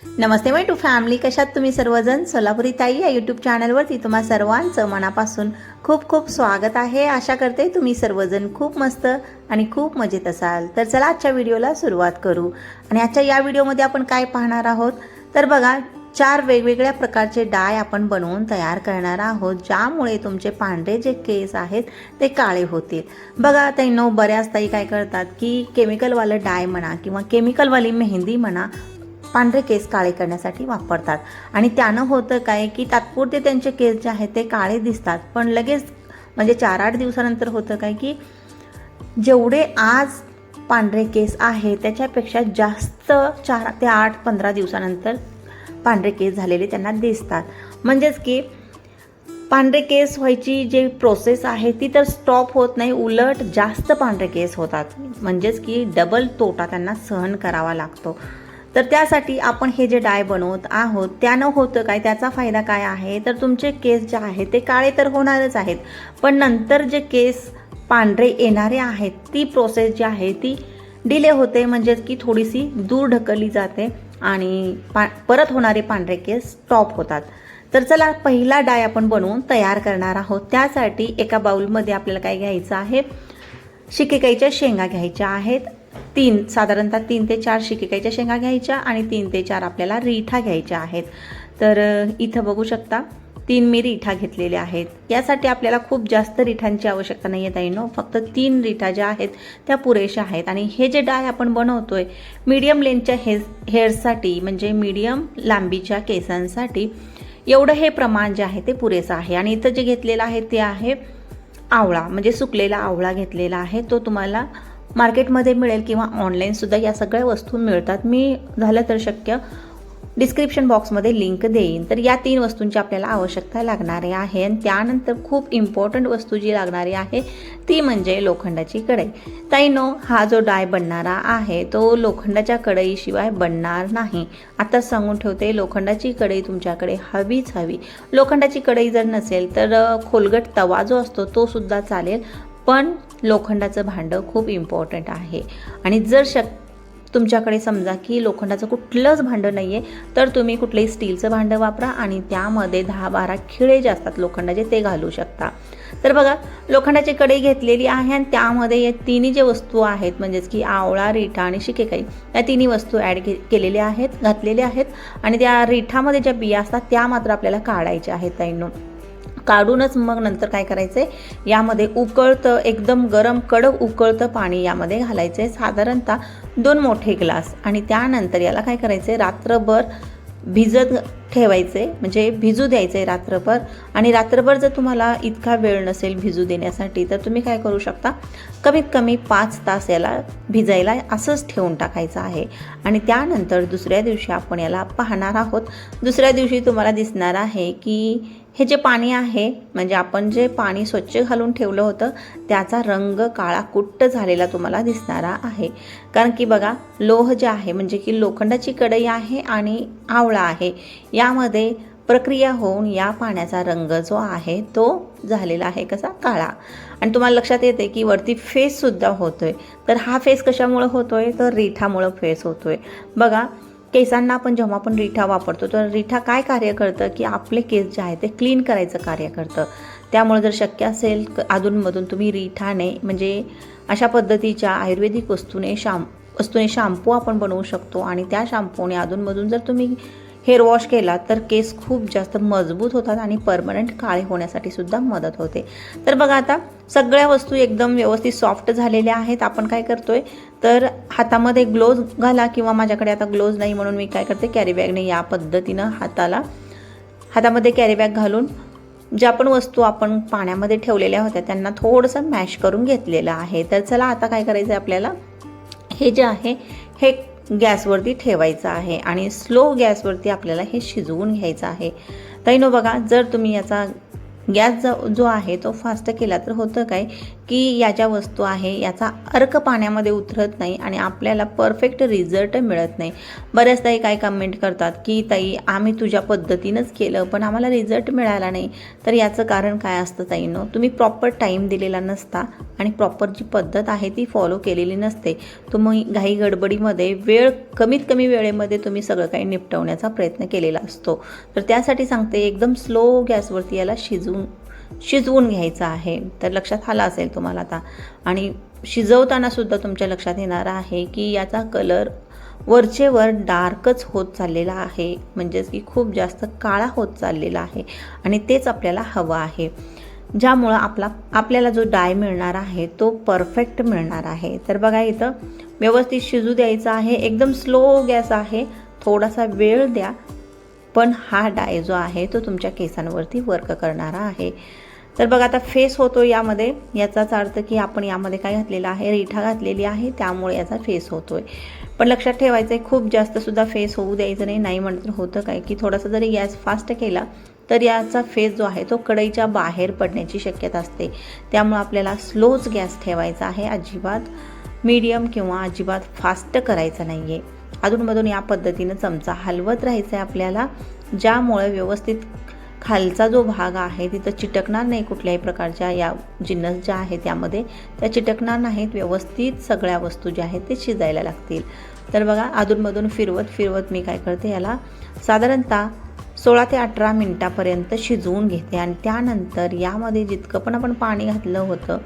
Namaste my to family, कशात तुम्ही सर्वजण? सोलापुरी ताई या यूट्यूब चॅनलवरती तुम्हा सर्वांचं मनापासून खूप खूप स्वागत आहे। आशा करते तुम्ही सर्वजण खूप मस्त आणि खूप मजेत असाल। तर चला आजच्या व्हिडिओला सुरुवात करू। आणि आजच्या या व्हिडिओमध्ये आपण काय पाहणार आहोत तर बघा, 4 वेगवेगळ्या प्रकारचे डाय आपण बनवून तयार करणार आहोत, ज्यामुळे तुमचे पांढरे जे केस आहेत ते काळे होतील। बघा ताईंनो, बऱ्याच ताई काय करतात की केमिकलवालं डाय म्हणा किंवा केमिकलवाली मेहंदी म्हणा पांढरे केस काळे करण्यासाठी वापरतात। आणि त्यानं होतं काय की तात्पुरते त्यांचे केस जे आहेत ते काळे दिसतात, पण लगेच म्हणजे 4-8 दिवसानंतर होतं काय की जेवढे आज पांढरे केस आहे त्याच्यापेक्षा जास्त 4 ते 8-15 दिवसानंतर पांढरे केस झालेले त्यांना दिसतात। म्हणजेच की पांढरे केस व्हायची जी प्रोसेस आहे ती तर स्टॉप होत नाही, उलट जास्त पांढरे केस होतात। म्हणजेच की डबल तोटा त्यांना सहन करावा लागतो। तर त्यासाठी आपण हे जे डाय बनवत आहोत त्यानं होतं काय, त्याचा फायदा काय आहे तर तुमचे केस जे आहेत ते काळे तर होणारच आहेत, पण नंतर जे केस पांढरे येणारे आहेत ती प्रोसेस जी आहे ती डिले होते, म्हणजेच की थोडीशी दूर ढकलली जाते आणि परत होणारे पांढरे केस स्टॉप होतात। तर चला पहिला डाय आपण बनवून तयार करणार आहोत। त्यासाठी एका बाउलमध्ये आपल्याला काय घ्यायचं आहे, शिकेकाईच्या शेंगा घ्यायच्या आहेत। साधारणतः 3 ते 4 शिकेकाईच्या शेंगा घ्यायच्या आणि 3 ते 4 आपल्याला रिठा घ्यायच्या आहेत। तर इथं बघू शकता 3 मी रिठा घेतलेल्या आहेत। यासाठी आपल्याला खूप जास्त रिठांची आवश्यकता नाही आहे ताईंनो, फक्त 3 रिठा ज्या आहेत त्या पुरेशा आहेत। आणि हे जे डाय आपण बनवतोय मीडियम लेंथच्या हेअर्ससाठी, म्हणजे मीडियम लांबीच्या केसांसाठी एवढं हे प्रमाण जे आहे ते पुरेसं आहे। आणि इथं जे घेतलेलं आहे ते आहे आवळा, म्हणजे सुकलेला आवळा घेतलेला आहे। तो तुम्हाला मार्केटमध्ये मिळेल किंवा ऑनलाईनसुद्धा या सगळ्या वस्तू मिळतात। मी झालं तर शक्य डिस्क्रिप्शन बॉक्समध्ये लिंक देईन। तर या 3 वस्तूंची आपल्याला आवश्यकता लागणारी आहे। आणि त्यानंतर खूप इम्पॉर्टंट वस्तू जी लागणारी आहे ती म्हणजे लोखंडाची कढई। ताईंनो, हा जो डाय बनणारा आहे तो लोखंडाच्या कढईशिवाय बनणार नाही। आता सांगून ठेवते, लोखंडाची कढई तुमच्याकडे हवीच हवी। लोखंडाची कढई जर नसेल तर खोलगट तवा जो असतो तो सुद्धा चालेल, पण लोखंडाचं भांडं खूप इम्पॉर्टंट आहे। आणि जर तुमच्याकडे समजा की लोखंडाचं कुठलंच भांडं नाही आहे तर तुम्ही कुठलंही स्टीलचं भांडं वापरा आणि त्यामध्ये 10-12 खिळे जे असतात लोखंडाचे ते घालू शकता। तर बघा, लोखंडाची कढई घेतलेली आहे आणि त्यामध्ये या तिन्ही जे वस्तू आहेत, म्हणजेच की आवळा, रिठा आणि शिकेकाई, या तिन्ही वस्तू घातलेल्या आहेत। आणि त्या रिठामध्ये ज्या बिया असतात त्या मात्र आपल्याला काढायच्या आहेत ताईंनो। काढूनच मग नंतर काय करायचं आहे, यामध्ये उकळतं, एकदम गरम कडक उकळतं पाणी यामध्ये घालायचं आहे, साधारणतः 2 मोठे ग्लास। आणि त्यानंतर याला काय करायचं आहे, रात्रभर भिजत ठेवायचे, म्हणजे भिजू द्यायचं आहे रात्रभर। आणि रात्रभर जर तुम्हाला इतका वेळ नसेल भिजू देण्यासाठी तर तुम्ही काय करू शकता, कमीत कमी 5 तास याला भिजायला असंच ठेवून टाकायचं आहे। आणि त्यानंतर दुसऱ्या दिवशी आपण याला पाहणार आहोत। दुसऱ्या दिवशी तुम्हाला दिसणार आहे की हे जे पाणी आहे, म्हणजे आपण जे पाणी स्वच्छ घालून ठेवलं होतं त्याचा रंग काळा कुट्ट झालेला तुम्हाला दिसणारा आहे। कारण की बघा, लोह जे आहे, म्हणजे की लोखंडाची कढई आहे आणि आवळा आहे, यामध्ये प्रक्रिया होऊन या पाण्याचा रंग जो आहे तो झालेला आहे कसा, काळा। आणि तुम्हाला लक्षात येते की वरती फेससुद्धा होतोय। तर हा फेस कशामुळे होतोय तर रिठामुळं फेस होतोय। बघा, केसांना आपण जेव्हा आपण रिठा वापरतो तर रिठा काय कार्य करतं की आपले केस जे आहे ते क्लीन करायचं कार्य करतं। त्यामुळे जर शक्य असेल अधूनमधून तुम्ही रिठाने, म्हणजे अशा पद्धतीच्या आयुर्वेदिक वस्तूने शॅम्पू आपण बनवू शकतो। आणि त्या शॅम्पूने अधूनमधून जर तुम्ही हेअर वॉश केला तर केस खूप जास्त मजबूत होतात आणि परमनंट काळे होण्यासाठी सुद्धा मदत होते। तर बघा, आता सगळ्या वस्तू एकदम व्यवस्थित सॉफ्ट झालेल्या आहेत। आपण काय करतोय तर हातामध्ये ग्लोव्ज घाला, किंवा माझ्याकडे आता ग्लोव्ज नाही म्हणून मी काय करते, कॅरीबॅगने या पद्धतीनं हातामध्ये कॅरीबॅग घालून ज्या पण वस्तू आपण पाण्यामध्ये ठेवलेल्या होत्या त्यांना थोडंसं मॅश करून घेतलेलं आहे। तर चला आता काय करायचं आहे, आपल्याला हे जे आहे हे गॅसवरती ठेवायचं आहे आणि स्लो गॅसवरती आपल्याला हे शिजवून घ्यायचं आहे। ताईंनो बघा, जर तुम्ही याचा गॅस जो आहे तो फास्ट केला तर होतं काय की या ज्या वस्तू आहे याचा अर्क पाण्यामध्ये उतरत नाही आणि आपल्याला परफेक्ट रिझल्ट मिळत नाही. बऱ्याच ताई काय कमेंट करतात की ताई आम्ही तुझ्या पद्धतीनंच केलं पण आम्हाला रिझल्ट मिळाला नाही. तर याचं कारण काय असतं ताईंनो, तुम्ही प्रॉपर टाईम दिलेला नसता आणि प्रॉपर जी पद्धत आहे ती फॉलो केलेली नसते. तुम्ही घाई गडबडीमध्ये कमीत कमी वेळेमध्ये तुम्ही सगळं काही निपटवण्याचा प्रयत्न केलेला असतो. तर त्यासाठी सांगते एकदम स्लो गॅसवरती याला शिजवून घ्यायचं आहे. तर लक्षात आलं असेल तुम्हाला आता. आणि शिजवताना सुद्धा तुमच्या लक्षात येणार आहे की याचा कलर वरचेवर डार्कच होत चाललेला आहे, म्हणजेच की खूप जास्त काळा होत चाललेला आहे आणि तेच आपल्याला हवं आहे, ज्यामुळं आपल्याला जो डाय मिळणार आहे तो परफेक्ट मिळणार आहे. तर बघा इथं व्यवस्थित शिजू द्यायचं आहे. एकदम स्लो गॅस आहे, थोडासा वेळ द्या, पण हा डाय जो आहे तो तुमच्या केसांवरती वर्क करणारा आहे. तर बघा आता फेस होतो यामध्ये, याचाच अर्थ की आपण यामध्ये काय घातलेलं आहे, रिठा घातलेली आहे, त्यामुळे याचा फेस होतोय. पण लक्षात ठेवायचं आहे खूप जास्त सुद्धा फेस होऊ द्यायचं नाही. नाही म्हणत होतं काय की थोडासा जरी गॅस फास्ट केला तर याचा फेस जो आहे तो कढईच्या बाहेर पडण्याची शक्यता असते. त्यामुळे आपल्याला स्लोच गॅस ठेवायचा आहे, अजिबात मीडियम किंवा अजिबात फास्ट करायचं नाही आहे. अधूनमधून या पद्धतीनं चमचा हलवत राहायचं आहे आपल्याला, ज्यामुळे व्यवस्थित खालचा जो भाग आहे तिथं चिटकणार नाही. कुठल्याही प्रकारच्या या जिन्नस ज्या आहेत त्यामध्ये त्या चिटकणार नाहीत. व्यवस्थित सगळ्या वस्तू ज्या आहेत ते शिजायला लागतील. तर बघा अधूनमधून फिरवत मी काय करते, याला साधारणतः 16 ते 18 मिनिटापर्यंत शिजवून घेते आणि त्यानंतर यामध्ये जितकं पण आपण पाणी घातलं होतं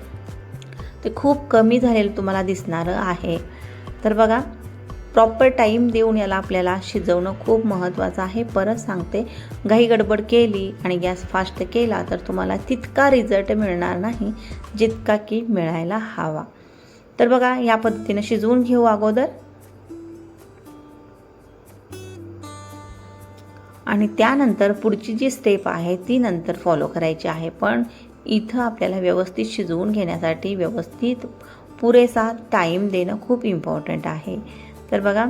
ते खूप कमी झालेलं तुम्हाला दिसणार आहे. तर बघा प्रॉपर टाईम देऊन याला आपल्याला शिजवणं खूप महत्त्वाचं आहे. परत सांगते, घाई गडबड केली आणि गॅस फास्ट केला तर तुम्हाला तितका रिझल्ट मिळणार नाही जितका की मिळायला हवा. तर बघा या पद्धतीने शिजवून घेऊ अगोदर आणि त्यानंतर पुढची जी स्टेप आहे ती नंतर फॉलो करायची आहे. पण इथं आपल्याला व्यवस्थित शिजवून घेण्यासाठी व्यवस्थित पुरेसा टाईम देणं खूप इम्पॉर्टंट आहे. तर बघा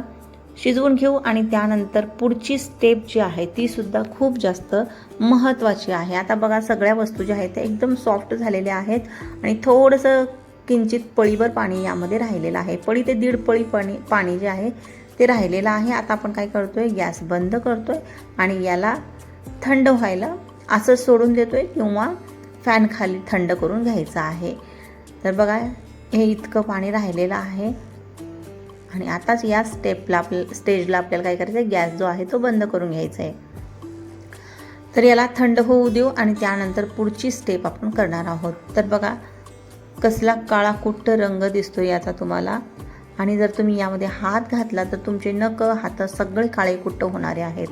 शिजवून घेऊ आणि त्यानंतर पुढची स्टेप जी आहे ती सुद्धा खूप जास्त महत्त्वाची आहे. आता बघा सगळ्या वस्तू ज्या आहेत त्या एकदम सॉफ्ट झालेल्या आहेत आणि थोडंसं किंचित पळीभर पाणी यामध्ये राहिलेलं आहे. पळी ते 1.5 पळी पाणी जे आहे ते राहिलेलं आहे. आता आपण काय करतोय, गॅस बंद करतोय आणि याला थंड व्हायला असं सोडून देतोय किंवा फॅन खाली थंड करून घ्यायचं आहे. तर बघा हे इतकं पाणी राहिलेलं आहे आणि आताच या स्टेजला आपल्याला काय करायचं आहे, गॅस जो आहे तो बंद करून घ्यायचा आहे. तर याला थंड होऊ देऊ आणि त्यानंतर पुढची स्टेप आपण करणार आहोत. तर बघा कसला काळा कुट्ट रंग दिसतो याचा तुम्हाला, आणि जर तुम्ही यामध्ये हात घातला तर तुमचे नख हात सगळे काळे कुट्ट होणारे आहेत.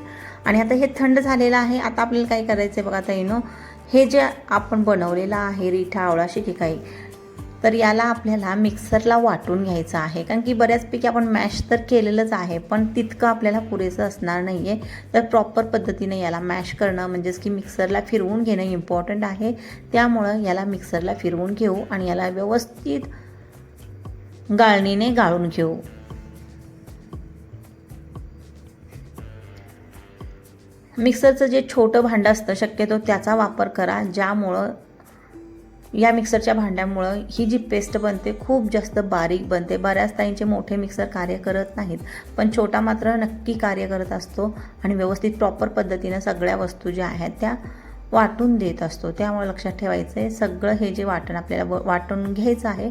आणि आता हे थंड झालेलं आहे. आता आपल्याला काय करायचं आहे बघा ताईनो, हे जे आपण बनवलेलं आहे रिठा आवळा शिकेकाई, तर याला आपल्याला मिक्सरला वाटून घ्यायचं आहे. कारण की बऱ्याचपैकी आपण मॅश तर केलेलंच आहे पण तितकं आपल्याला पुरेसं असणार नाही आहे. तर प्रॉपर पद्धतीने याला मॅश करणं म्हणजेच की मिक्सरला फिरवून घेणं इम्पॉर्टंट आहे. त्यामुळं याला मिक्सरला फिरवून घेऊ आणि याला व्यवस्थित गाळणीने गाळून घेऊ. मिक्सरचं जे छोटं भांडं असतं शक्यतो त्याचा वापर करा, ज्यामुळं या मिक्सरच्या भांड्यामुळं ही जी पेस्ट बनते खूप जास्त बारीक बनते. बऱ्याच ताईंचे मोठे मिक्सर कार्य करत नाहीत पण छोटा मात्र नक्की कार्य करत असतो आणि व्यवस्थित प्रॉपर पद्धतीनं सगळ्या वस्तू ज्या आहेत त्या वाटून देत असतो. त्यामुळे लक्षात ठेवायचं आहे, सगळं हे जे वाटण आपल्याला वाटून घ्यायचं आहे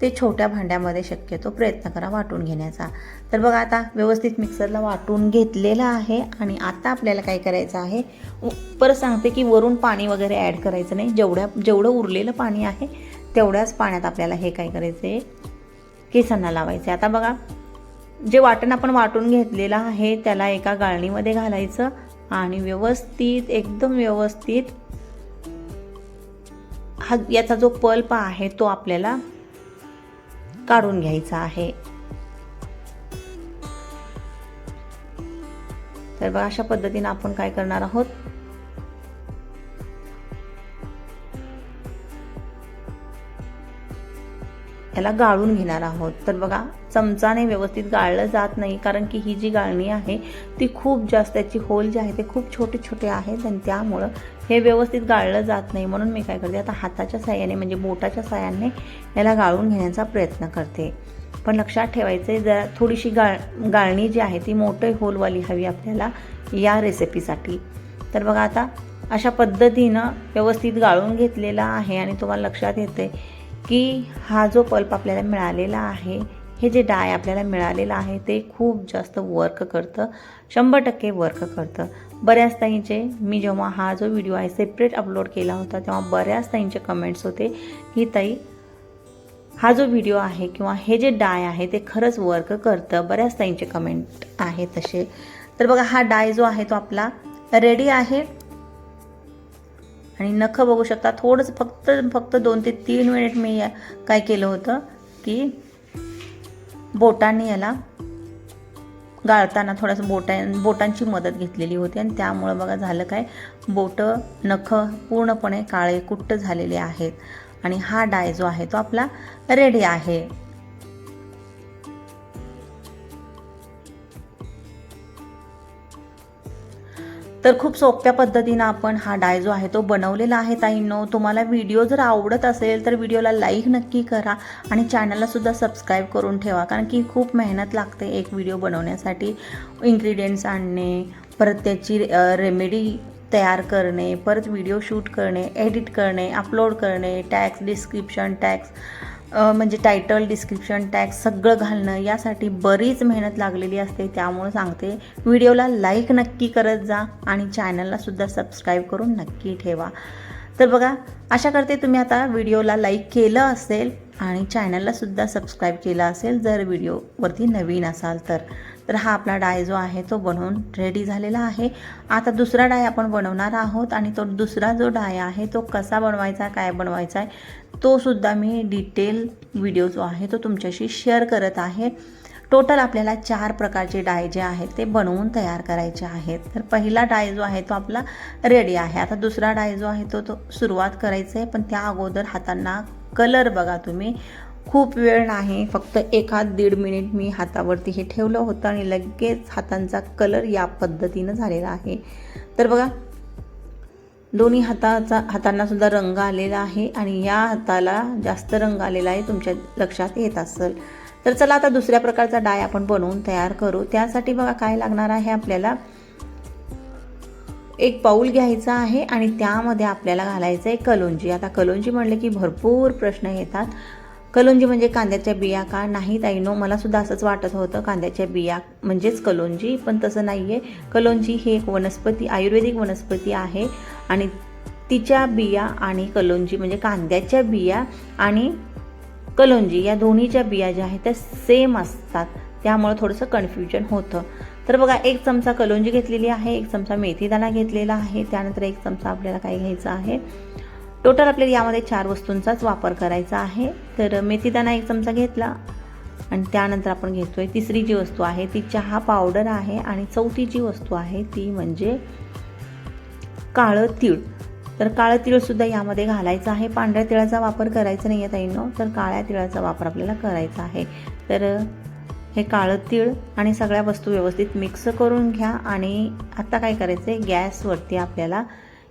ते छोट्या भांड्यामध्ये शक्यतो प्रयत्न करा वाटून घेण्याचा. तर बघा आता व्यवस्थित मिक्सरला वाटून घेतलेलं आहे आणि आता आपल्याला काय करायचं आहे, परत सांगते की वरून पाणी वगैरे ॲड करायचं नाही. जेवढं उरलेलं पाणी आहे तेवढ्याच पाण्यात आपल्याला हे काय करायचं आहे, केसांना लावायचं आहे. आता बघा जे वाटण आपण वाटून घेतलेलं आहे त्याला एका गाळणीमध्ये घालायचं आणि व्यवस्थित एकदम व्यवस्थित हा याचा जो पल्प आहे तो आपल्याला काढून घ्यायचा आहे. तर बघा अशा पद्धतीने आपण काय करणार आहोत, याला गाळून घेणार आहोत. तर बघा चमचाने व्यवस्थित गाळलं जात नाही, कारण की ही जी गाळणी आहे ती खूप जास्त, त्याची होल जे आहे ते खूप छोटे छोटे आहेत आणि त्यामुळं हे व्यवस्थित गाळलं जात नाही. म्हणून मी काय करते, आता हाताच्या साहाय्याने म्हणजे बोटाच्या साहाय्याने याला गाळून घेण्याचा प्रयत्न करते. पण लक्षात ठेवायचं आहे, जरा थोडीशी गाळणी जी आहे ती मोठे होलवाली हवी आपल्याला या रेसिपीसाठी. तर बघा आता अशा पद्धतीनं व्यवस्थित गाळून घेतलेला आहे आणि तुम्हाला लक्षात येते की हा जो पल्प आपल्याला मिळालेला आहे, हे जे डाय आपल्याला मिळालेलं आहे ते खूप जास्त वर्क करतं, 100% वर्क करतं. बऱ्याच ताईंचे, मी जेव्हा हा जो व्हिडिओ आहे सेपरेट अपलोड केला होता तेव्हा बऱ्याच ताईंचे कमेंट्स होते की ताई हा जो व्हिडिओ आहे किंवा हे जे डाय आहे ते खरंच वर्क करतं. बऱ्याच ताईंचे कमेंट आहे तसे. तर बघा हा डाय जो आहे तो आपला रेडी आहे आणि नख बघू शकता. थोडंसं फक्त 2 ते 3 मिनिट मी काय केलं होतं की बोटांनी याला गाळताना थोडंसं बोटांची मदत घेतलेली होती आणि त्यामुळं बघा झालं काय, नख पूर्णपणे काळे कुट्ट झालेले आहेत आणि हा डाय जो आहे तो आपला रेडी आहे. तर खूप सोप्या पद्धतीनं आपण हा डाय जो आहे तो बनवलेला आहे ताईंनो. तुम्हाला व्हिडिओ जर आवडत असेल तर व्हिडिओला लाईक नक्की करा आणि चॅनलला सुद्धा सबस्क्राईब करून ठेवा, कारण की खूप मेहनत लागते एक व्हिडिओ बनवण्यासाठी. इन्ग्रेडियंट्स आणणे, परत त्याची रेमेडी तयार करणे, परत व्हिडिओ शूट करणे, एडिट करणे, अपलोड करणे, टॅग्स, डिस्क्रिप्शन टॅग्स म्हणजे टायटल, डिस्क्रिप्शन टॅग्स सगळं घालणं, यासाठी बरीच मेहनत लागलेली असते. त्यामुळे सांगते, व्हिडिओला लाईक नक्की करत जा आणि चॅनलला सुद्धा सबस्क्राईब करून नक्की ठेवा. तर बघा आशा करते तुम्ही आता व्हिडिओला लाईक केलं असेल आणि चॅनलला सुद्धा सबस्क्राईब केलं असेल जर व्हिडिओवरती नवीन असाल तर. तर हा आपला डाय जो आहे तो बनवून रेडी झालेला आहे. आता दुसरा डाय आपण बनवणार आहोत आणि तो दुसरा जो डाय आहे तो कसा बनवायचा, काय बनवायचा आहे तो सुद्धा मी डिटेल व्हिडिओ जो आहे तो तुमच्याशी शेअर करत आहे. टोटल आपल्याला 4 प्रकारचे डाय जे आहेत ते बनवून तयार करायचे आहेत. तर पहिला डाय जो आहे तो आपला रेडी आहे. आता दुसरा डाय जो आहे तो सुरुवात करायचा आहे, पण त्या अगोदर हातांना कलर बघा तुम्ही. खूप वेळ नाही, फक्त 1-1.5 मिनिट मी हातावरती हे ठेवलं होतं आणि लगेच हातांचा कलर या पद्धतीनं झालेला आहे. तर बघा दोन्ही हातांना सुद्धा रंग आलेला आहे आणि या हाताला जास्त रंग आलेला आहे, तुमच्या लक्षात येत असेल. तर चला आता दुसऱ्या प्रकारचा डाय आपण बनवून तयार करू. त्यासाठी बघा काय लागणार आहे, आपल्याला एक बाउल घ्यायचा आहे आणि त्यामध्ये आपल्याला घालायचं आहे कलोंजी. आता कलोंजी म्हणले की भरपूर प्रश्न येतात. कलोंजी म्हणजे कांद्याच्या बिया का? नाही ताईनो, मला सुद्धा असंच वाटत होतं कांद्याच्या बिया म्हणजेच कलोंजी, पण तसं नाही आहे. कलोंजी ही एक वनस्पती, आयुर्वेदिक वनस्पती आहे आणि तिच्या बिया आणि कलोंजी म्हणजे कांद्याच्या बिया आणि कलोंजी या दोन्हीच्या बिया ज्या आहेत त्या सेम असतात, त्यामुळे थोडंसं कन्फ्युजन होतं. तर बघा 1 चमचा कलोंजी घेतलेली आहे, 1 चमचा मेथीदाणा घेतलेला आहे, त्यानंतर 1 चमचा आपल्याला काय घ्यायचं आहे, टोटल आपल्याला यामध्ये 4 वस्तूंचाच वापर करायचा आहे. तर मेथीदाणा 1 चमचा घेतला आणि त्यानंतर आपण घेतोय तिसरी जी वस्तू आहे ती चहा पावडर आहे आणि चौथी जी वस्तू आहे ती म्हणजे काळं तीळ. तर काळं तीळसुद्धा यामध्ये घालायचं आहे. पांढऱ्या तिळाचा वापर करायचा नाही आहे ताईंनो, तर काळ्या तिळाचा वापर आपल्याला करायचा आहे. तर हे काळं तीळ आणि सगळ्या वस्तू व्यवस्थित मिक्स करून घ्या आणि आता काय करायचं आहे, गॅसवरती आपल्याला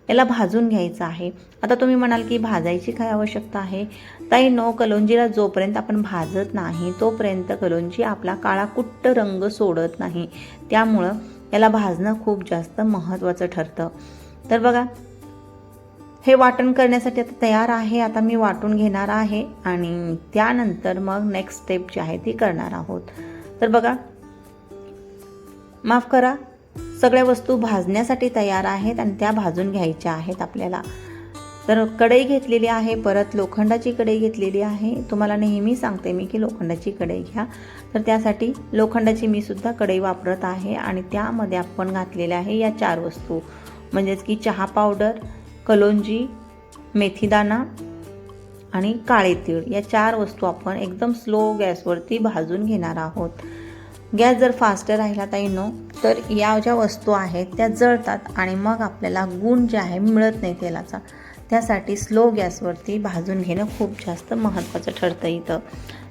याला भाजून घ्यायचं आहे. आता तुम्ही म्हणाल की भाजायची काय आवश्यकता आहे? ताईंनो, कलोंजीला जोपर्यंत आपण भाजत नाही तोपर्यंत कलोंजी आपला काळा कुट्ट रंग सोडत नाही, त्यामुळं याला भाजणं खूप जास्त महत्त्वाचं ठरतं. तर बघा हे वाटण करण्यासाठी आता तयार आहे. आता मी वाटून घेणार आहे आणि त्यानंतर मग नेक्स्ट स्टेप जी आहे ती करणार आहोत. तर बघा माफ करा, सगळ्या वस्तू भाजण्यासाठी तयार आहेत आणि त्या भाजून घ्यायच्या आहेत आपल्याला. तर कढई घेतलेली आहे, परत लोखंडाची कढई घेतलेली आहे. तुम्हाला नेहमी सांगते मी की लोखंडाची कढई घ्या. तर त्यासाठी लोखंडाची मी सुद्धा कढई वापरत आहे आणि त्यामध्ये आपण घातलेल्या आहे या 4 वस्तू म्हणजेच की चहा पावडर, कलोंजी, मेथीदाणा आणि काळे तीळ या 4 वस्तू आपण एकदम स्लो गॅसवरती भाजून घेणार आहोत. गॅस जर फास्ट राहिला ताईंनो तर या ज्या वस्तू आहेत त्या जळतात आणि मग आपल्याला गुण जे आहे मिळत नाही तेलाचा. त्यासाठी स्लो गॅसवरती भाजून घेणं खूप जास्त महत्त्वाचं ठरतं इथं.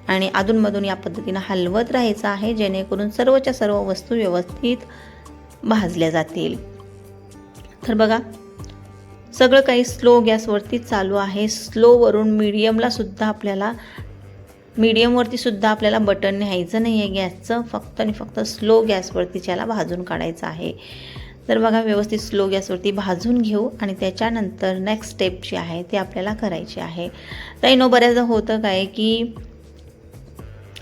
आणि अधूनमधून या पद्धतीनं हलवत राहायचं आहे, जेणेकरून सर्वच्या सर्व वस्तू व्यवस्थित भाजल्या जातील. तर बघा सगळं काही स्लो गॅसवरती चालू आहे. स्लोवरून मीडियमवरती सुद्धा आपल्याला बटन न्यायचं नाही आहे गॅसचं, फक्त आणि फक्त स्लो गॅसवरती त्याला भाजून काढायचं आहे. तर बघा व्यवस्थित स्लो गॅसवरती भाजून घेऊ आणि त्याच्यानंतर नेक्स्ट स्टेप जी आहे ते आपल्याला करायची आहे. ताईनो बऱ्याचदा होतं काय की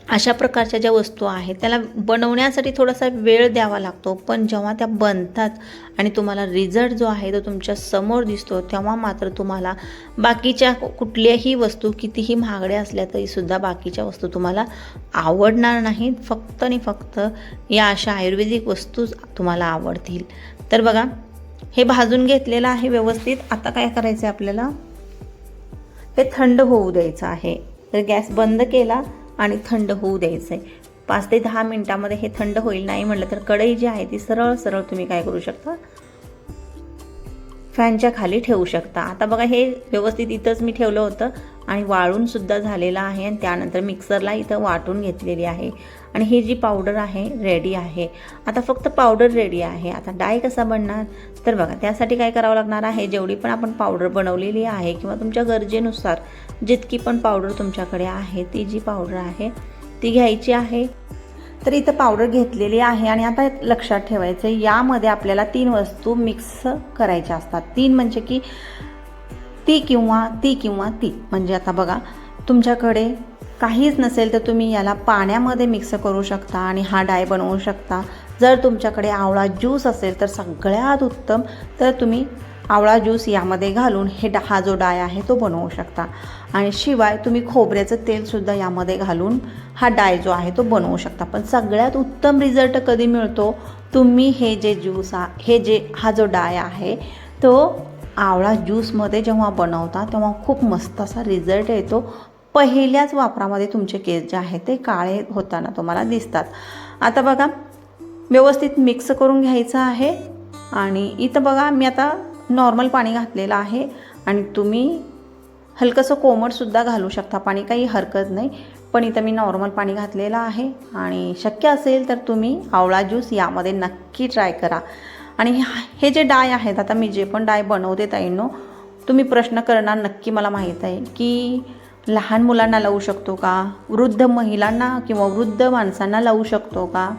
अशा प्रकारच्या ज्या वस्तू आहेत त्याला बनवण्यासाठी थोडासा वेळ द्यावा लागतो, पण जेव्हा त्या बनतात आणि तुम्हाला रिझल्ट जो आहे तो तुमच्या समोर दिसतो, तेव्हा मात्र तुम्हाला बाकीच्या कुठल्याही वस्तू कितीही महागड्या असल्या तरीसुद्धा बाकीच्या वस्तू तुम्हाला आवडणार नाहीत. फक्त आणि फक्त या अशा आयुर्वेदिक वस्तू तुम्हाला आवडतील. तर बघा हे भाजून घेतलेलं आहे व्यवस्थित. आता काय करायचं आहे आपल्याला, हे थंड होऊ द्यायचं आहे. तर गॅस बंद केला आणि थंड होऊ द्यायचं आहे. 5 ते 10 मिनटामध्ये हे थंड होईल. नाही म्हटलं तर कढई जी आहे ती सरळ सरळ तुम्ही काय करू शकता, फॅनच्या खाली ठेवू शकता. आता बघा हे व्यवस्थित इथंच मी ठेवलं होतं आणि वाळून सुद्धा झालेलं आहे आणि त्यानंतर मिक्सरला इथं वाटून घेतलेली आहे. आणि ही जी पावडर आहे रेडी आहे. आता फक्त पावडर रेडी आहे. आता डाय कसा बनणार, तर बघा त्यासाठी काय करावं लागणार आहे, जेवढी पण आपण पावडर बनवलेली आहे किंवा तुमच्या गरजेनुसार जितकी पण पावडर तुमच्याकडे आहे ती जी पावडर आहे ती घ्यायची आहे. तर इथं पावडर घेतलेली आहे आणि आता लक्षात ठेवायचं यामध्ये आपल्याला 3 वस्तू मिक्स करायच्या असतात. 3 म्हणजे की ती किंवा ती. म्हणजे आता बघा तुमच्याकडे काहीच नसेल तर तुम्ही याला पाण्यामध्ये मिक्स करू शकता आणि हा डाय बनवू शकता. जर तुमच्याकडे आवळा ज्यूस असेल तर सगळ्यात उत्तम, तर तुम्ही आवळा ज्यूस यामध्ये घालून हा जो डाय आहे तो बनवू शकता. आणि शिवाय तुम्ही खोबऱ्याचं तेलसुद्धा यामध्ये घालून हा डाय जो आहे तो बनवू शकता. पण सगळ्यात उत्तम रिझल्ट कधी मिळतो, तुम्ही हा जो डाय आहे तो आवळा ज्यूसमध्ये जेव्हा बनवता तेव्हा खूप मस्त असा रिझल्ट येतो. पहिल्याच वापरामध्ये तुमचे केस जे आहेत ते काळे होताना तुम्हाला दिसतात. आता बघा व्यवस्थित मिक्स करून घ्यायचं आहे. आणि इथं बघा मी आता नॉर्मल पाणी घातलेलं आहे आणि तुम्ही हलकंसं कोमटसुद्धा घालू शकता पाणी, काही हरकत नाही. पण इथं मी नॉर्मल पाणी घातलेलं आहे आणि शक्य असेल तर तुम्ही आवळा ज्यूस यामध्ये नक्की ट्राय करा. आणि हे जे डाय आहेत, आता मी जे पण डाय बनवते ताईंनो, तुम्ही प्रश्न करणार नक्की, मला माहीत आहे की लहान मुलांना लावू शकतो का, वृद्ध महिलांना किंवा वृद्ध माणसांना लावू शकतो का,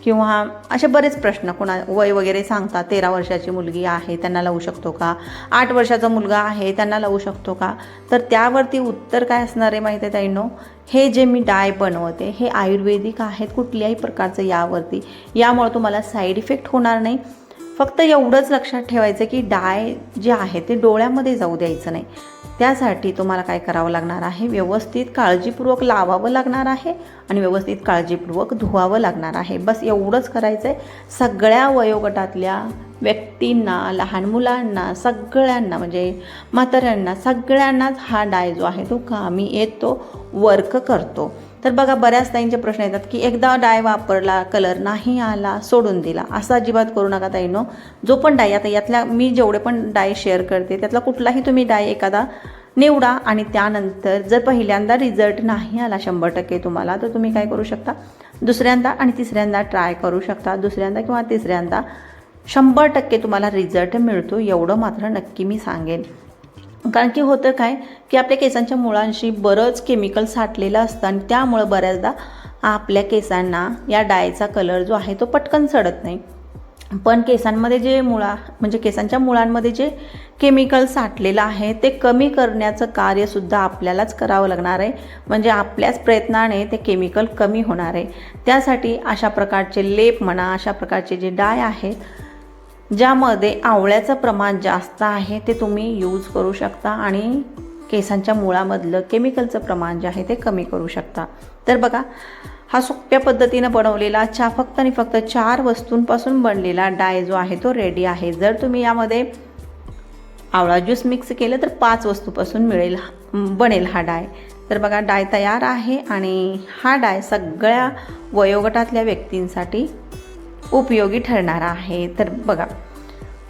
किंवा असे बरेच प्रश्न, कोणा वय वगैरे सांगतात. 13 वर्षाची मुलगी आहे त्यांना लावू शकतो का, 8 वर्षाचा मुलगा आहे त्यांना लावू शकतो का. तर त्यावरती उत्तर काय असणार आहे माहिती आहे ताईंनो, हे जे मी डाय बनवते हे आयुर्वेदिक आहेत, कुठल्याही प्रकारचं यावरती, यामुळे तुम्हाला साईड इफेक्ट होणार नाही. फक्त एवढंच लक्षात ठेवायचं की डाय जे आहे ते डोळ्यामध्ये जाऊ द्यायचं नाही. त्यासाठी तुम्हाला काय करावं लागणार आहे, व्यवस्थित काळजीपूर्वक लावावं लागणार आहे आणि व्यवस्थित काळजीपूर्वक धुवावं लागणार आहे. बस एवढंच करायचं आहे. सगळ्या वयोगटातल्या व्यक्तींना, लहान मुलांना, सगळ्यांना, म्हणजे म्हाताऱ्यांना, सगळ्यांनाच हा डाय जो आहे तो कामी येतो, वर्क करतो. तर बघा बऱ्याच ताईंचे प्रश्न येतात की एकदा डाय वापरला, कलर नाही आला, सोडून दिला. असं अजिबात करू नका ताईंनो. जो पण डाय, आता यातल्या मी जेवढे पण डाय शेअर करते त्यातला कुठलाही तुम्ही डाय एखादा निवडा आणि त्यानंतर जर पहिल्यांदा रिझल्ट नाही आला 100% तुम्हाला, तर तुम्ही काय करू शकता, दुसऱ्यांदा आणि तिसऱ्यांदा ट्राय करू शकता. दुसऱ्यांदा किंवा तिसऱ्यांदा 100% तुम्हाला रिझल्ट मिळतो, एवढं मात्र नक्की मी सांगेन. कारण की होतं काय की आपल्या केसांच्या मुळांशी बरंच केमिकल साठलेलं असतं आणि त्यामुळं बऱ्याचदा आपल्या केसांना या डायचा कलर जो आहे तो पटकन चढत नाही. पण केसांमध्ये जे म्हणजे केसांच्या मुळांमध्ये जे केमिकल साठलेलं आहे ते कमी करण्याचं कार्यसुद्धा आपल्यालाच करावं लागणार आहे. म्हणजे आपल्याच प्रयत्नाने ते केमिकल कमी होणार आहे. त्यासाठी अशा प्रकारचे लेप म्हणा, अशा प्रकारचे जे डाय आहेत ज्यामध्ये आवळ्याचं प्रमाण जास्त आहे ते तुम्ही यूज करू शकता आणि केसांच्या मुळामधलं केमिकलचं प्रमाण जे आहे ते कमी करू शकता. तर बघा हा सोप्या पद्धतीनं बनवलेला फक्त आणि फक्त 4 वस्तूंपासून बनलेला डाय जो आहे तो रेडी आहे. जर तुम्ही यामध्ये आवळा ज्यूस मिक्स केलं तर 5 वस्तूपासून बनेल हा डाय. तर बघा डाय तयार आहे आणि हा डाय सगळ्या वयोगटातल्या व्यक्तींसाठी उपयोगी ठरणार आहे. तर बघा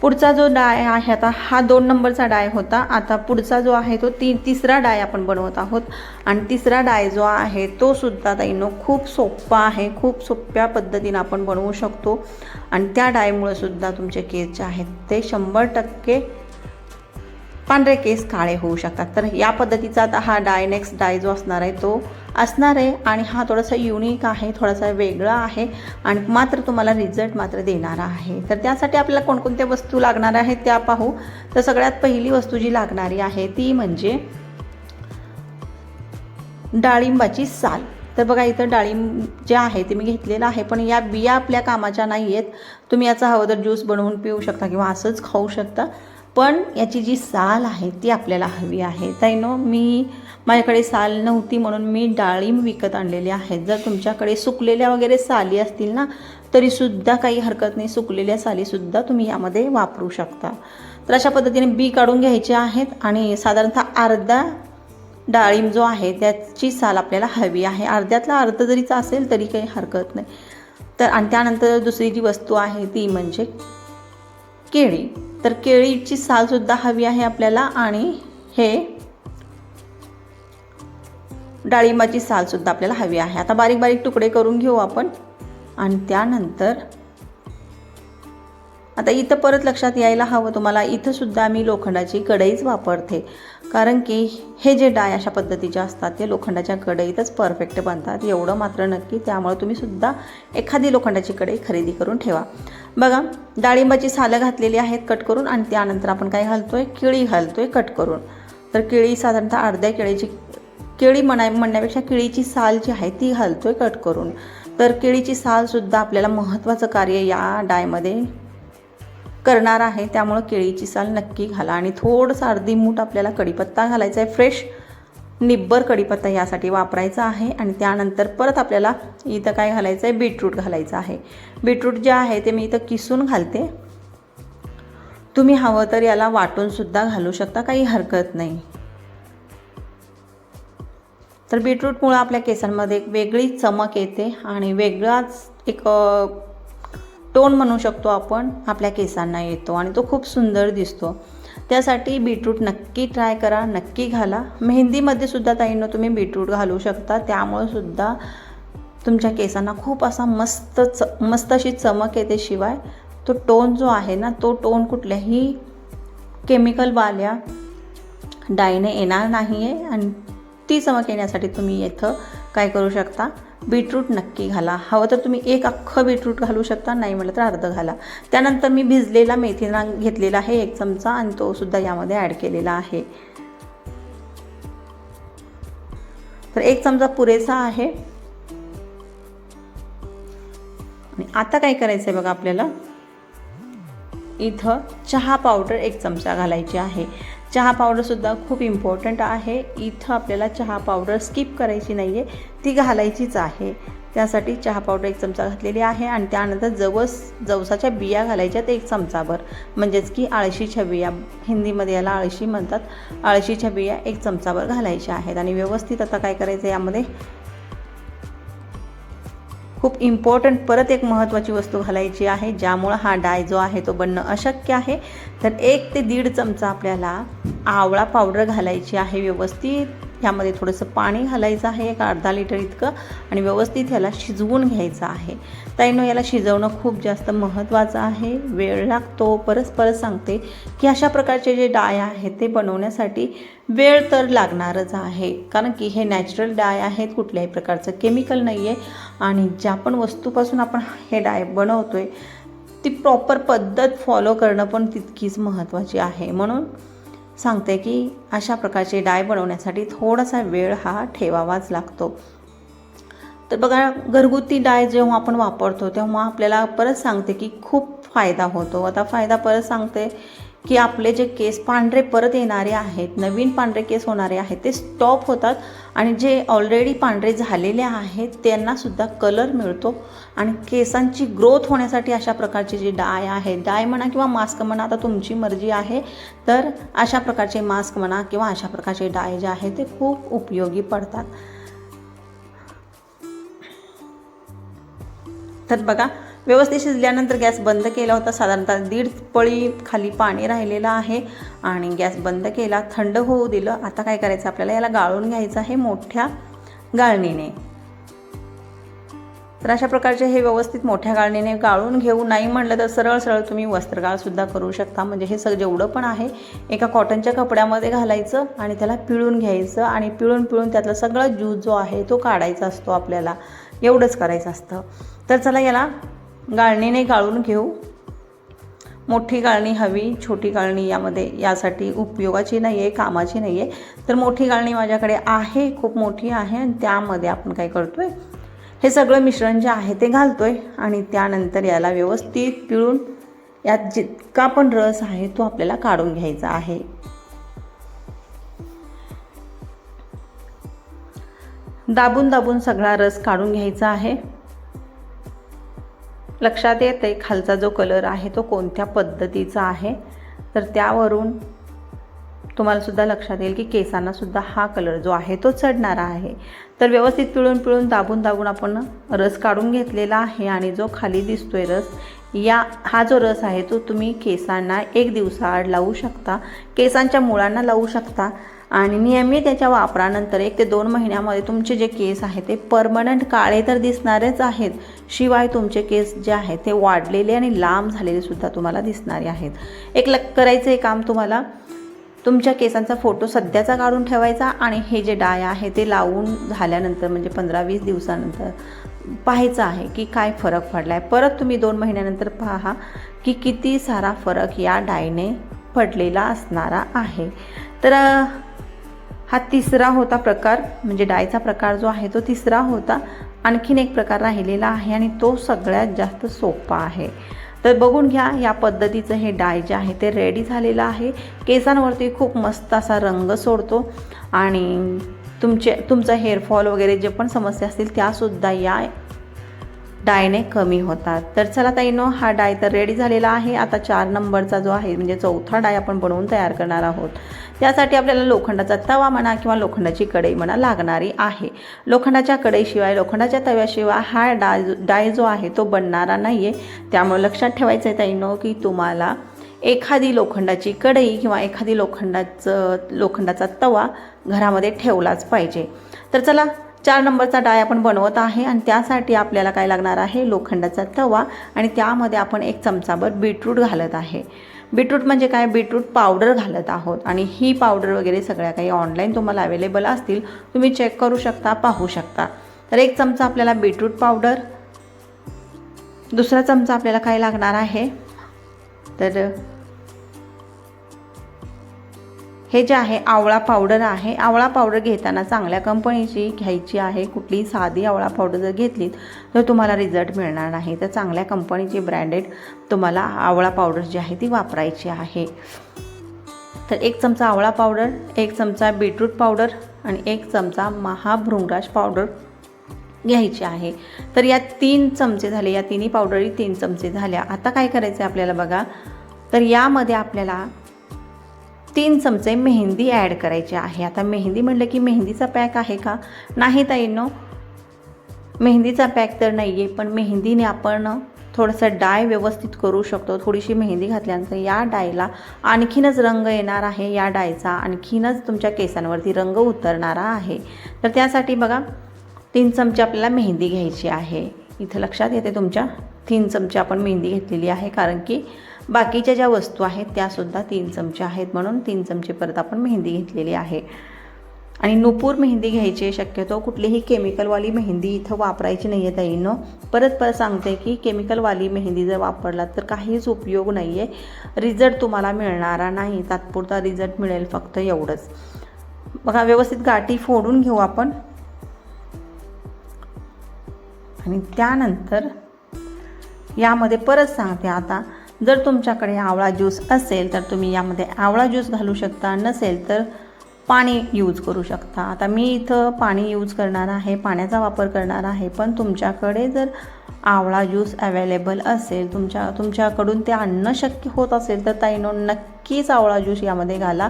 पुढचा जो डाय आहे, आता हा 2 नंबरचा डाय होता, आता पुढचा जो आहे तो तिसरा डाय आपण बनवत आहोत. आणि तिसरा डाय जो आहे तो सुद्धा ताईंनो खूप सोपा आहे, खूप सोप्या पद्धतीने आपण बनवू शकतो. आणि त्या डायमुळे सुद्धा तुमचे केस जे आहेत ते 100% पांढरे केस काळे होऊ शकतात. तर या पद्धतीचा आता हा डाय नेक्स्ट डाय जो असणार आहे तो असणार आहे. आणि हा थोडासा युनिक आहे, थोडासा वेगळा आहे आणि मात्र तुम्हाला रिझल्ट मात्र देणारा आहे. तर त्यासाठी आपल्याला कोणकोणत्या वस्तू लागणार आहेत त्या पाहू. तर सगळ्यात पहिली वस्तू जी लागणारी आहे ती म्हणजे डाळिंबाची साल. तर बघा इथं डाळिंब जे आहे ते मी घेतलेलं आहे, पण या बिया आपल्या कामाच्या नाही आहेत. तुम्ही याचा हवं तर ज्यूस बनवून पिऊ शकता किंवा असंच खाऊ शकता, पण याची जी साल आहे ती आपल्याला हवी आहे. ताईंनो, माझ्याकडे साल नव्हती म्हणून मी डाळिंब विकत आणलेले आहेत. जर तुमच्याकडे सुकलेल्या वगैरे साली असतील ना तरीसुद्धा काही हरकत नाही, सुकलेल्या सालीसुद्धा तुम्ही यामध्ये वापरू शकता. तर अशा पद्धतीने बी काढून घ्यायचे आहेत आणि साधारणतः अर्धा डाळिंब जो आहे त्याची साल आपल्याला हवी आहे. अर्ध्यातला अर्ध जरीचा असेल तरी काही हरकत नाही. तर आणि त्यानंतर दुसरी जी वस्तू आहे ती म्हणजे केळी. तर केळीची सालसुद्धा हवी आहे आपल्याला आणि हे डाळिंबाची सालसुद्धा आपल्याला हवी आहे. आता बारीक बारीक तुकडे करून घेऊ आपण. आणि त्यानंतर आता इथं परत लक्षात यायला हवं तुम्हाला, इथंसुद्धा मी लोखंडाची कढईच वापरते, कारण की हे जे डाय अशा पद्धतीचे असतात ते लोखंडाच्या कढईतच परफेक्ट बनतात, एवढं मात्र नक्की. त्यामुळे तुम्ही सुद्धा एखादी लोखंडाची कढई खरेदी करून ठेवा. बघा, डाळिंबाची सालं घातलेली आहेत कट करून आणि त्यानंतर आपण काय घालतोय, केळी घालतोय कट करून. तर केळी साधारणतः अर्ध्या केळी म्हणण्यापेक्षा केळीची साल जी आहे ती घालतोय कट करून. तर केळीची सालसुद्धा आपल्याला महत्त्वाचं कार्य या डायमध्ये करणार आहे, त्यामुळं केळीची साल नक्की घाला. आणि थोडंसं अर्धी मूठ आपल्याला कढीपत्ता घालायचा आहे, फ्रेश निब्बर कढीपत्ता यासाठी वापरायचा आहे. आणि त्यानंतर परत आपल्याला इथं काय घालायचं आहे, बीटरूट घालायचं आहे. बीटरूट जे आहे ते मी इथं किसून घालते, तुम्ही हवं तर याला वाटूनसुद्धा घालू शकता, काही हरकत नाही. तर बीटरूटमुळं आपल्या केसांमध्ये एक वेगळी चमक येते आणि वेगळाच एक टोन म्हणू शकतो आपण, आपल्या केसांना येतो आणि तो खूप सुंदर दिसतो. त्यासाठी बीटरूट नक्की ट्राय करा, नक्की घाला. मेहंदीमध्ये सुद्धा ताईंनो तुम्ही बीटरूट घालू शकता, त्यामुळे सुद्धा तुमच्या केसांना खूप असा मस्त अशी चमक येते. शिवाय तो टोन जो आहे ना, तो टोन कुठल्याही केमिकलवाल्या डायने येणार नाही आहे. आणि ती चमक येण्यासाठी तुम्ही इथं काय करू शकता, बीटरूट नक्की घाला. हवं तर तुम्ही एक अख्खं बीटरूट घालू शकता, नाही म्हटलं तर अर्ध घाला. त्यानंतर मी भिजलेला मेथीदाणा घेतलेला आहे 1 चमचा आणि तो सुद्धा यामध्ये ॲड केलेला आहे. तर 1 चमचा पुरेसा आहे. आणि आता काय करायचं आहे बघा, आपल्याला इथं चहा पावडर 1 चमचा घालायची आहे. चहा पावडरसुद्धा खूप इम्पॉर्टंट आहे. इथं आपल्याला चहा पावडर स्किप करायची नाही आहे, ती घालायचीच आहे. त्यासाठी चहा पावडर 1 चमचा घातलेली आहे. आणि त्यानंतर जवसाच्या बिया घालायच्यात 1 चमचाभर, म्हणजेच की आळशीच्या बिया, हिंदीमध्ये याला आळशी म्हणतात. आळशीच्या बिया 1 चमचाभर घालायच्या आहेत. आणि व्यवस्थित आता काय करायचं, यामध्ये खूप इम्पॉर्टंट परत एक महत्त्वाची वस्तू घालायची आहे, ज्यामुळं हा डाय जो आहे तो बनणं अशक्य आहे. तर 1 ते 1.5 चमचा आपल्याला आवळा पावडर घालायची आहे. व्यवस्थित यामध्ये थोडंसं पाणी घालायचं आहे, एक अर्धा लिटर इतकं, आणि व्यवस्थित याला शिजवून घ्यायचं आहे. ताईंनो, याला शिजवणं खूप जास्त महत्त्वाचं आहे, वेळ लागतो. परत सांगते की अशा प्रकारचे जे डाय आहेत ते बनवण्यासाठी वेळ तर लागणारच आहे, कारण की हे नॅचरल डाय आहेत, कुठल्याही प्रकारचं केमिकल नाही आहे. आणि ज्या पण वस्तूपासून आपण हे डाय बनवतो आहे ती प्रॉपर पद्धत फॉलो करणं पण तितकीच महत्त्वाची आहे. म्हणून सांगते की अशा प्रकारचे डाय बनवण्यासाठी थोडासा वेळ हा ठेवावाच लागतो. तर बघा, घरगुती डाय जेव्हा आपण वापरतो तेव्हा आपल्याला परत सांगते की खूप फायदा होतो. आता फायदा परत सांगते की आपले जे केस पांढरे परत येणारे आहेत, नवीन पांढरे केस होणारे आहेत, ते स्टॉप होतात. आणि जे ऑलरेडी पांढरे झालेले आहेत त्यांनासुद्धा कलर मिळतो. आणि केसांची ग्रोथ होण्यासाठी अशा प्रकारचे जे डाय आहे, डाय म्हणा किंवा मास्क म्हणा, आता तुमची मर्जी आहे. तर अशा प्रकारचे मास्क म्हणा किंवा अशा प्रकारचे डाय जे आहे ते खूप उपयोगी पडतात. तर बघा, व्यवस्थित शिजल्यानंतर गॅस बंद केला होता. साधारणतः 1.5 पळी खाली पाणी राहिलेलं आहे आणि गॅस बंद केला, थंड होऊ दिलं. आता काय करायचं आपल्याला, याला गाळून घ्यायचं आहे मोठ्या गाळणीने. तर अशा प्रकारचे हे व्यवस्थित मोठ्या गाळणीने गाळून घेऊ. नाही म्हटलं तर सरळ सरळ तुम्ही वस्त्रगाळसुद्धा करू शकता. म्हणजे हे सगळं जेवढं पण आहे एका कॉटनच्या कपड्यामध्ये घालायचं आणि त्याला पिळून घ्यायचं आणि पिळून त्यातला सगळा ज्यूस जो आहे तो काढायचा असतो आपल्याला. एवढंच करायचं असतं. तर चला याला गाळणीने गाळून घेऊ. मोठी गाळणी हवी, छोटी गाळणी यासाठी उपयोगाची नाही आहे, कामाची नाही आहे. तर मोठी गाळणी माझ्याकडे आहे, खूप मोठी आहे. आणि त्यामध्ये आपण काय करतो आहे, हे सगळं मिश्रण जे आहे ते घालतो आहे आणि त्यानंतर याला व्यवस्थित पिळून यात जितका पण रस आहे तो आपल्याला काढून घ्यायचा आहे. दाबून सगळा रस काढून घ्यायचा आहे. लक्षात येते खालचा जो कलर आहे तो कोणत्या पद्धतीचा आहे. तर त्यावरून तुम्हाला सुद्धा लक्षात येईल की केसांना सुद्धा हा कलर जो आहे तो चढणारा आहे. तर व्यवस्थित पिळून दाबून आपण रस काढून घेतलेला आहे. आणि जो खाली दिसतोय रस, हा जो रस आहे तो तुम्ही केसांना 1 दिवसाआड लावू शकता, केसांच्या मुळांना लावू शकता. आणि नियमित त्याच्या वापरानंतर 1 ते 2 महिन्यामध्ये तुमचे जे केस आहेत ते परमनंट काळे तर दिसणारेच आहेत, शिवाय तुमचे केस जे आहेत ते वाढलेले आणि लांब झालेले सुद्धा तुम्हाला दिसणारे आहेत. करायचं हे काम, तुम्हाला तुमच्या केसांचा फोटो सध्याचा काढून ठेवायचा आणि हे जे डाय आहे ते लावून झाल्यानंतर म्हणजे 15-20 दिवसानंतर पाहायचं आहे की काय फरक पडला आहे. परत तुम्ही 2 महिन्यानंतर पहा की किती सारा फरक या डायने पडलेला असणारा आहे. तर हा तिसरा होता प्रकार, म्हणजे डायचा प्रकार जो आहे तो तिसरा होता. आणखीन एक प्रकार राहिलेला आहे आणि तो सगळ्यात जास्त सोपा आहे. तर बघून घ्या, या पद्धतीचं हे डाय जे आहे ते रेडी झालेलं आहे. केसांवरती खूप मस्त असा रंग सोडतो आणि तुमचा हेअरफॉल वगैरे जे पण समस्या असतील त्यासुद्धा या डायने कमी होतात. तर चला ताईंनो, हा डाय तर रेडी झालेला आहे. आता 4 नंबरचा जो आहे म्हणजे चौथा डाय आपण बनवून तयार करणार आहोत. त्यासाठी आपल्याला लोखंडाचा तवा म्हणा किंवा लोखंडाची कढई म्हणा लागणारी आहे. लोखंडाच्या कढईशिवाय, लोखंडाच्या तव्याशिवाय हा डाय जो आहे तो बनणारा नाही आहे. त्यामुळे लक्षात ठेवायचं आहे ताईंनो की तुम्हाला एखादी लोखंडाची कढई किंवा एखादी लोखंडाचा तवा घरामध्ये ठेवलाच पाहिजे. तर चला, 4 नंबरचा डाय आपण बनवत आहे आणि त्यासाठी आपल्याला काय लागणार आहे, लोखंडाचा तवा आणि त्यामध्ये आपण 1 चमचाभर बीटरूट घालत आहे. बीटरूट म्हणजे काय, बीटरूट पावडर घालत आहोत. आणि ही पावडर वगैरे सगळ्या काही ऑनलाईन तुम्हाला अवेलेबल असतील, तुम्ही चेक करू शकता, पाहू शकता. तर 1 चमचा आपल्याला बीटरूट पावडर, दुसरा चमचा आपल्याला काय लागणार आहे, तर हे जे आहे आवळा पावडर आहे. आवळा पावडर घेताना चांगल्या कंपनीची घ्यायची आहे. कुठलीही साधी आवळा पावडर जर घेतलीत तर तुम्हाला रिझल्ट मिळणार नाही. तर चांगल्या कंपनीची ब्रँडेड तुम्हाला आवळा पावडर जी आहे ती वापरायची आहे. तर 1 चमचा आवळा पावडर, 1 चमचा बीटरूट पावडर आणि 1 चमचा महाभृंगराज पावडर घ्यायची आहे. तर या 3 चमचे झाले, या तिन्ही पावडरी 3 चमचे झाल्या. आता काय करायचं आहे आपल्याला बघा, तर यामध्ये आपल्याला 3 चमचे मेहंदी ॲड करायची आहे. आता मेहंदी म्हटलं की मेहंदीचा पॅक आहे का, नाही ताईंनो, मेहंदीचा पॅक तर नाही आहे. पण मेहंदीने आपण थोडंसं डाय व्यवस्थित करू शकतो. थोडीशी मेहंदी घातल्यानंतर या डायला आणखीनच रंग येणार आहे. या डायचा आणखीनच तुमच्या केसांवरती रंग उतरणारा आहे. तर त्यासाठी बघा 3 चमचे आपल्याला मेहंदी घ्यायची आहे. इथं लक्षात येते तुमच्या 3 चमचे आपण मेहंदी घेतलेली आहे, कारण की बाकीच्या ज्या वस्तू आहेत त्यासुद्धा 3 चमचे आहेत, म्हणून 3 चमचे परत आपण मेहंदी घेतलेली आहे. आणि नुपूर मेहंदी घ्यायची आहे. शक्यतो कुठलीही केमिकलवाली मेहंदी इथं वापरायची नाही आहे ताईंनो. परत सांगते की केमिकलवाली मेहंदी जर वापरलात तर काहीच उपयोग नाही आहे, रिझल्ट तुम्हाला मिळणारा नाही. तात्पुरता रिझल्ट मिळेल फक्त एवढंच. बघा, व्यवस्थित गाठी फोडून घेऊ आपण आणि त्यानंतर यामध्ये परत सांगते, आता जर तुमच्याकडे आवळा ज्यूस असेल तर तुम्ही यामध्ये आवळा ज्यूस घालू शकता, नसेल तर पाणी यूज करू शकता. आता मी इथं पाणी यूज करणार आहे, पाण्याचा वापर करणार आहे. पण तुमच्याकडे जर आवळा ज्यूस अवेलेबल असेल, तुमच्याकडून ते आणणं शक्य होत असेल तर ताईंनो नक्कीच आवळा ज्यूस यामध्ये घाला.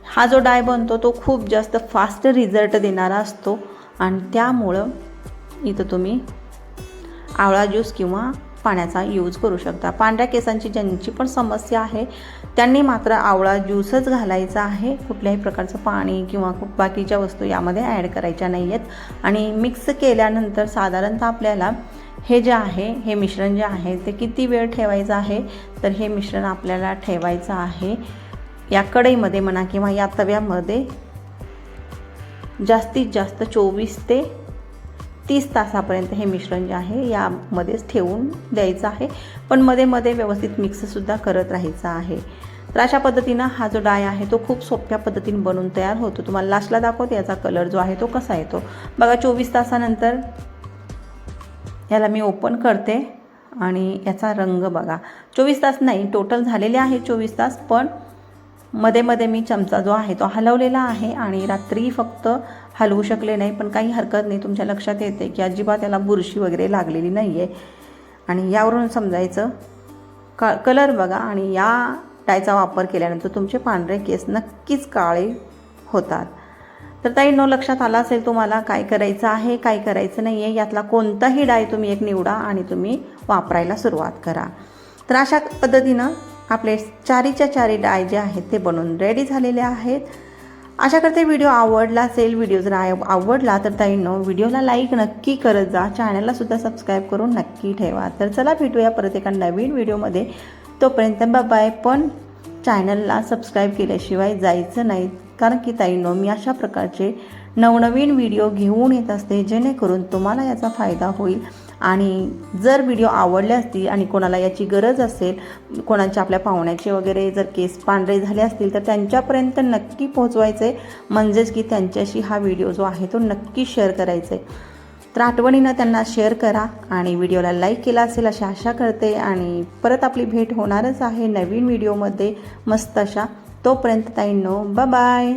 हा जो डाय बनतो तो खूप जास्त फास्ट रिझल्ट देणारा असतो आणि त्यामुळं इथं तुम्ही आवळा ज्यूस किंवा पाण्याचा यूज करू शकता। पांढऱ्या केसांची ज्यांची पण समस्या आहे त्यांनी मात्र आवळा ज्यूसच घालायचा आहे, कुठल्याही प्रकारचं पाणी किंवा बाकीच्या वस्तू यामध्ये ॲड करायच्या नाही आहेत। आणि मिक्स केल्यानंतर साधारणतः आपल्याला हे जे आहे हे मिश्रण जे आहे ते किती वेळ ठेवायचं आहे, तर हे मिश्रण आपल्याला ठेवायचं आहे या कढईमध्ये म्हणा किंवा या तव्यामध्ये जास्तीत जास्त 24 ते 30 तासापर्यंत हे मिश्रण जे आहे यामध्येच ठेवून द्यायचं आहे, पण मध्ये मध्ये व्यवस्थित मिक्ससुद्धा करत राहायचं आहे। तर अशा पद्धतीनं हा जो डाय आहे तो खूप सोप्या पद्धतीने बनून तयार होतो। तुम्हाला लास्टला दाखवते याचा कलर जो आहे तो कसा येतो बघा। 24 तासानंतर याला मी ओपन करते आणि याचा रंग बघा। 24 तास नाही, टोटल झालेले आहे 24 तास, पण मध्ये मध्ये मी चमचा जो आहे तो हलवलेला आहे आणि रात्री फक्त हलवू शकले नाही, पण काही हरकत नाही। तुमच्या लक्षात येते की अजिबात याला बुरशी वगैरे लागलेली नाही आहे आणि यावरून समजायचं कलर बघा। आणि या डायचा वापर केल्यानंतर तुमचे पांढरे केस नक्कीच काळे होतात। तर ताईंनो, लक्षात आलं असेल तुम्हाला काय करायचं आहे काय करायचं नाही आहे। यातला कोणताही डाय तुम्ही एक निवडा आणि तुम्ही वापरायला सुरुवात करा। तर अशा पद्धतीनं आपले चारीच्या चारी डाय जे आहेत ते बनवून रेडी झालेले आहेत। आशा करते व्हिडिओ आवडला असेल। व्हिडिओ जर आवडला तर ताईंनो व्हिडिओला लाईक नक्की करत जा, चॅनलला सुद्धा सबस्क्राईब करून नक्की ठेवा। तर चला भेटूया परत एका नवीन व्हिडिओमध्ये, तोपर्यंत बाय। पण चॅनलला सबस्क्राईब केल्याशिवाय जायचं नाही, कारण की ताईंनो मी अशा प्रकारचे नवनवीन व्हिडिओ घेऊन येत असते जेणेकरून तुम्हाला याचा फायदा होईल। आणि जर व्हिडिओ आवडले असतील आणि कोणाला याची गरज असेल, कोणाच्या आपल्या पाहुण्याचे वगैरे जर केस पांढरे झाले असतील तर त्यांच्यापर्यंत नक्की पोहोचवायचे, म्हणजेच की त्यांच्याशी हा व्हिडिओ जो आहे तो नक्की शेअर करायचा आहे। तर आठवणीनं त्यांना शेअर करा आणि व्हिडिओला लाईक केला असेल अशी आशा करते। आणि परत आपली भेट होणारच आहे नवीन व्हिडिओमध्ये मस्त अशा। तोपर्यंत ताईंनो बाय।